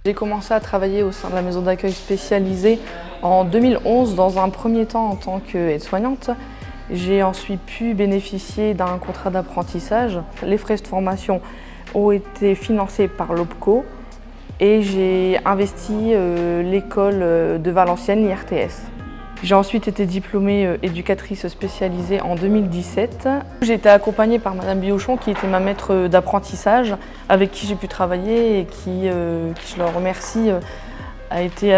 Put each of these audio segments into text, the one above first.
J'ai commencé à travailler au sein de la maison d'accueil spécialisée en 2011, dans un premier temps en tant qu'aide-soignante. J'ai ensuite pu bénéficier d'un contrat d'apprentissage. Les frais de formation ont été financés par l'OPCO et j'ai investi l'école de Valenciennes, l'IRTS. J'ai ensuite été diplômée éducatrice spécialisée en 2017. J'ai été accompagnée par Madame Biochon qui était ma maître d'apprentissage, avec qui j'ai pu travailler et qui je le remercie, a été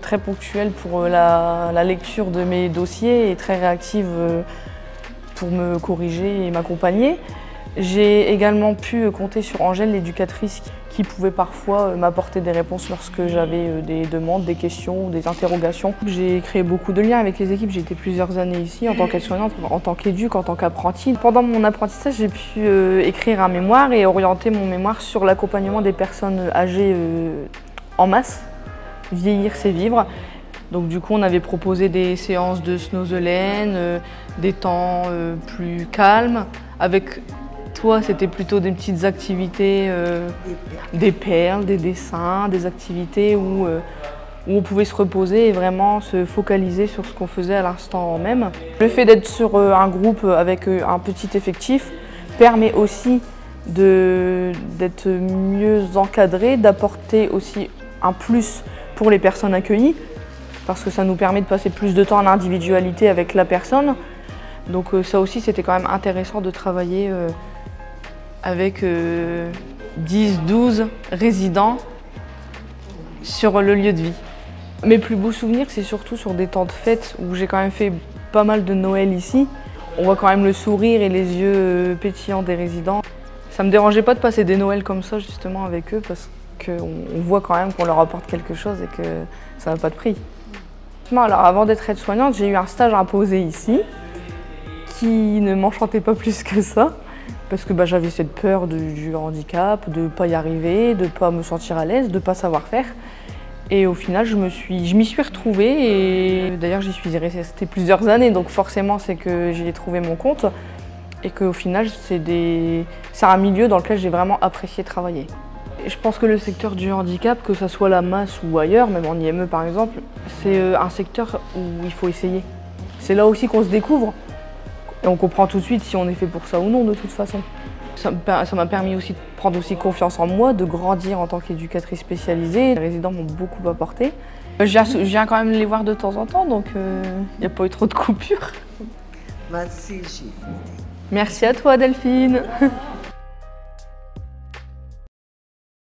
très ponctuelle pour la lecture de mes dossiers et très réactive pour me corriger et m'accompagner. J'ai également pu compter sur Angèle, l'éducatrice, qui pouvait parfois m'apporter des réponses lorsque j'avais des demandes, des questions, des interrogations. J'ai créé beaucoup de liens avec les équipes. J'ai été plusieurs années ici en tant qu'aide-soignante, en tant qu'éduc, en tant qu'apprentie. Pendant mon apprentissage, j'ai pu écrire un mémoire et orienter mon mémoire sur l'accompagnement des personnes âgées en masse. Vieillir, c'est vivre. Donc du coup, on avait proposé des séances de Snozelaine, des temps plus calmes, avec toi, c'était plutôt des petites activités, des perles, des dessins, des activités où on pouvait se reposer et vraiment se focaliser sur ce qu'on faisait à l'instant même. Le fait d'être sur un groupe avec un petit effectif permet aussi d'être mieux encadré, d'apporter aussi un plus pour les personnes accueillies, parce que ça nous permet de passer plus de temps en individualité avec la personne. Donc ça aussi, c'était quand même intéressant de travailler avec 10-12 résidents sur le lieu de vie. Mes plus beaux souvenirs, c'est surtout sur des temps de fête où j'ai quand même fait pas mal de Noël ici. On voit quand même le sourire et les yeux pétillants des résidents. Ça me dérangeait pas de passer des Noëls comme ça justement avec eux parce qu'on voit quand même qu'on leur apporte quelque chose et que ça n'a pas de prix. Alors avant d'être aide-soignante, j'ai eu un stage imposé ici qui ne m'enchantait pas plus que ça. Parce que j'avais cette peur du handicap, de ne pas y arriver, de ne pas me sentir à l'aise, de ne pas savoir faire. Et au final, je m'y suis retrouvée et d'ailleurs j'y suis restée plusieurs années, donc forcément c'est que j'y ai trouvé mon compte et qu'au final c'est un milieu dans lequel j'ai vraiment apprécié travailler. Et je pense que le secteur du handicap, que ce soit la masse ou ailleurs, même en IME par exemple, c'est un secteur où il faut essayer. C'est là aussi qu'on se découvre. Et on comprend tout de suite si on est fait pour ça ou non, de toute façon. Ça m'a permis aussi de prendre confiance en moi, de grandir en tant qu'éducatrice spécialisée. Les résidents m'ont beaucoup apporté. Je viens quand même les voir de temps en temps, donc il n'y a pas eu trop de coupures. Merci, Merci à toi, Delphine.